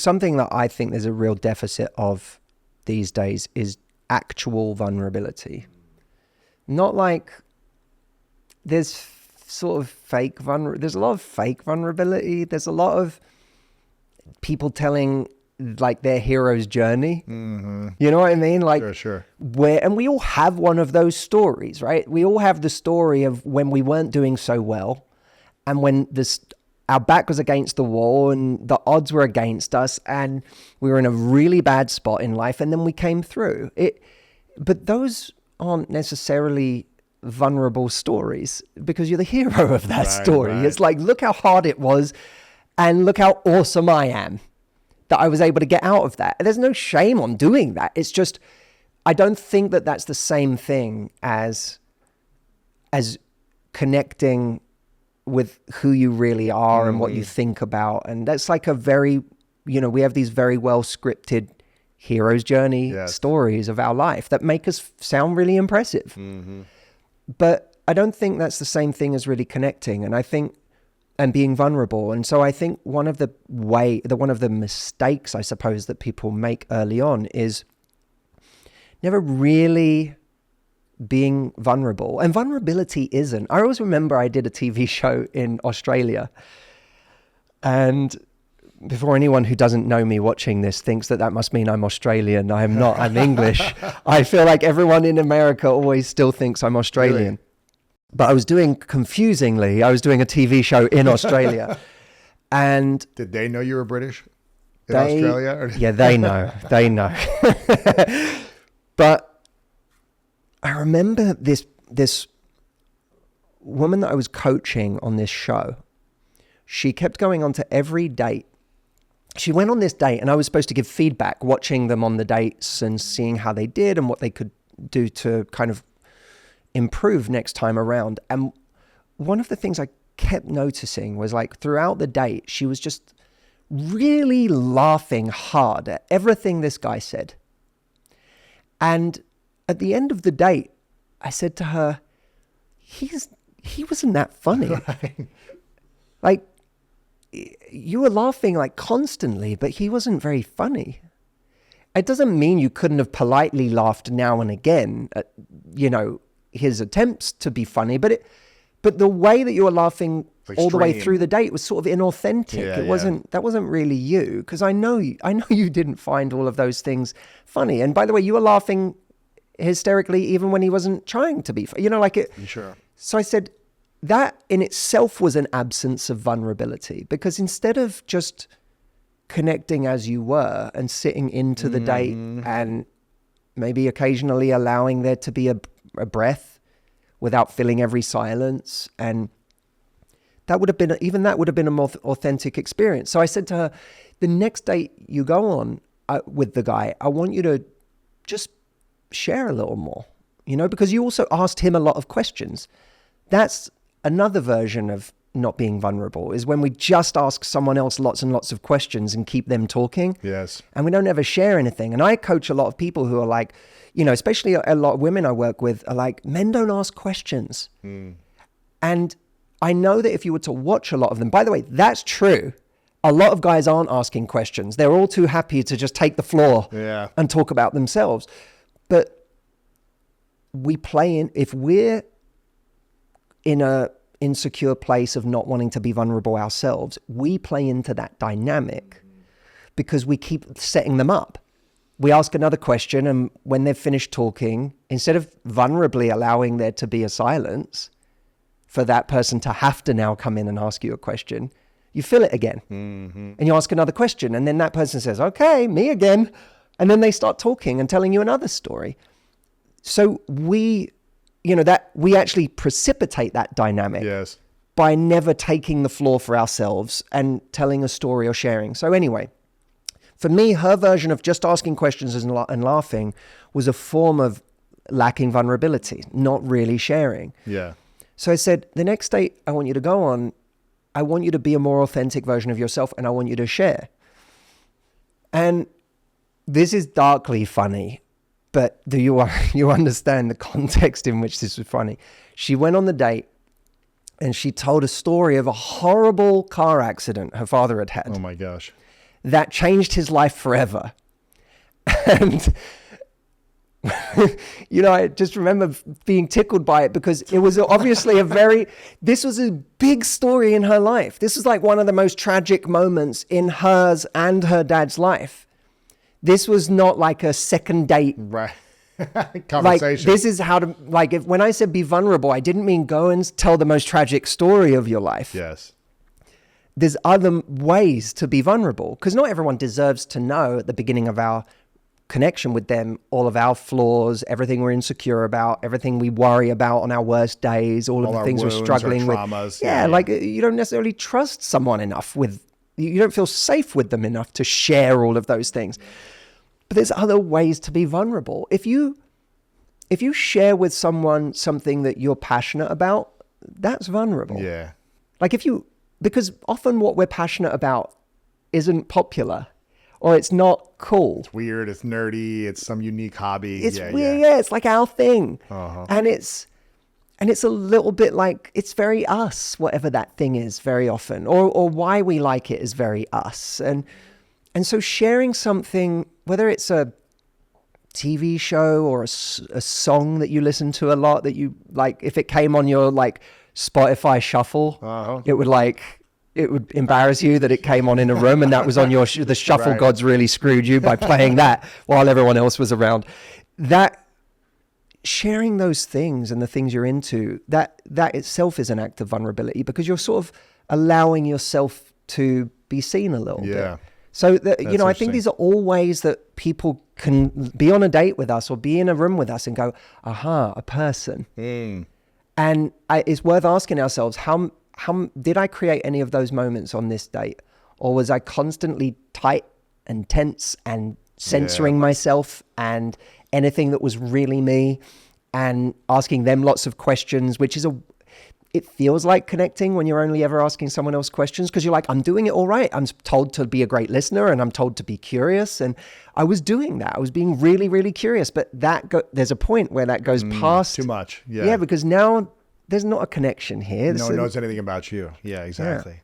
something that I think there's a real deficit of these days is actual vulnerability. Not like there's sort of fake there's a lot of fake vulnerability. There's a lot of people telling like their hero's journey. Mm-hmm. You know what I mean? Like, sure. And we all have one of those stories, right? We all have the story of when we weren't doing so well, and when our back was against the wall and the odds were against us, and we were in a really bad spot in life, and then we came through it. But those aren't necessarily vulnerable stories, because you're the hero of that story. Right. It's like, look how hard it was, and look how awesome I am that I was able to get out of that. There's no shame on doing that. It's just, I don't think that that's the same thing as connecting with who you really are and what you think about. And that's like a very, we have these very well scripted hero's journey stories of our life that make us sound really impressive. Mm-hmm. But I don't think that's the same thing as really connecting. And being vulnerable. And so I think one of the mistakes, I suppose, that people make early on is never really being vulnerable. And vulnerability isn't. I always remember I did a TV show in Australia, and before anyone who doesn't know me watching this thinks that must mean I'm Australian, I am not. I'm English. I feel like everyone in America always still thinks I'm Australian. Really? But I was doing a TV show in Australia. And did they know you were British in Australia? Yeah, they know. They know. But I remember this woman that I was coaching on this show. She kept going on to every date. She went on this date, and I was supposed to give feedback, watching them on the dates and seeing how they did and what they could do to kind of improve next time around. And one of the things I kept noticing was, like, throughout the date, she was just really laughing hard at everything this guy said. And at the end of the date, I said to her, he wasn't that funny. Right. Like, you were laughing like constantly, but he wasn't very funny. It doesn't mean you couldn't have politely laughed now and again at, his attempts to be funny, but the way that you were laughing all the way through the date was sort of inauthentic. That wasn't really you, because I know you didn't find all of those things funny. And by the way, you were laughing hysterically even when he wasn't trying to be funny. Sure. So I said that in itself was an absence of vulnerability, because instead of just connecting as you were and sitting into the date and maybe occasionally allowing there to be a breath without filling every silence, and that would have been a more authentic experience. So I said to her, the next date you go on with the guy, I want you to just share a little more, because you also asked him a lot of questions. That's another version of not being vulnerable, is when we just ask someone else lots and lots of questions and keep them talking. Yes. And we don't ever share anything. And I coach a lot of people who are like, especially a lot of women I work with are like, men don't ask questions. And I know that if you were to watch a lot of them, by the way, that's true. A lot of guys aren't asking questions. They're all too happy to just take the floor and talk about themselves. But if we're in a insecure place of not wanting to be vulnerable ourselves, we play into that dynamic because we keep setting them up. We ask another question, and when they've finished talking, instead of vulnerably allowing there to be a silence for that person to have to now come in and ask you a question, you fill it again. And you ask another question, and then that person says, okay, me again. And then they start talking and telling you another story. So we actually precipitate that dynamic by never taking the floor for ourselves and telling a story or sharing. So anyway, for me, her version of just asking questions and laughing was a form of lacking vulnerability, not really sharing. Yeah. So I said, the next date I want you to go on, I want you to be a more authentic version of yourself, and I want you to share. And this is darkly funny, but do you understand the context in which this was funny? She went on the date, and she told a story of a horrible car accident her father had had. Oh my gosh. that changed his life forever. And, you know, I just remember being tickled by it because it was obviously this was a big story in her life. This was like one of the most tragic moments in hers and her dad's life. This was not like a second date. Right. Like, Conversation. this is how to, like, when I said be vulnerable, I didn't mean go and tell the most tragic story of your life. Yes. There's other ways to be vulnerable because not everyone deserves to know at the beginning of our connection with them all of our flaws, everything we're insecure about, everything we worry about on our worst days, all of the things we're struggling with. Traumas. Yeah, like you don't necessarily trust someone enough you don't feel safe with them enough to share all of those things. But there's other ways to be vulnerable. If you share with someone something that you're passionate about, that's vulnerable. Yeah. Like because often what we're passionate about isn't popular or it's not cool. It's weird. It's nerdy. It's some unique hobby. It's weird. Yeah. It's like our thing. Uh-huh. And it's a little bit like, it's very us, whatever that thing is very often, or why we like it is very us. And so sharing something, whether it's a TV show or a song that you listen to a lot that you like, if it came on your like Spotify shuffle, Uh-huh. it would embarrass you that it came on in a room and that was on your the shuffle Right. gods really screwed you by playing that while everyone else was around. That sharing those things and the things you're into, that itself is an act of vulnerability because you're sort of allowing yourself to be seen a little bit. So you know, I think these are all ways that people can be on a date with us or be in a room with us and go, aha, a person. And it's worth asking ourselves, how did I create any of those moments on this date? Or was I constantly tight and tense and censoring myself and anything that was really me and asking them lots of questions, which is it feels like connecting when you're only ever asking someone else questions because you're like, I'm doing it all right. I'm told to be a great listener and I'm told to be curious. And I was doing that. I was being really, really curious. But there's a point where that goes past. Too much. Yeah. Yeah, because now there's not a connection here. No one knows anything about you. Yeah, exactly.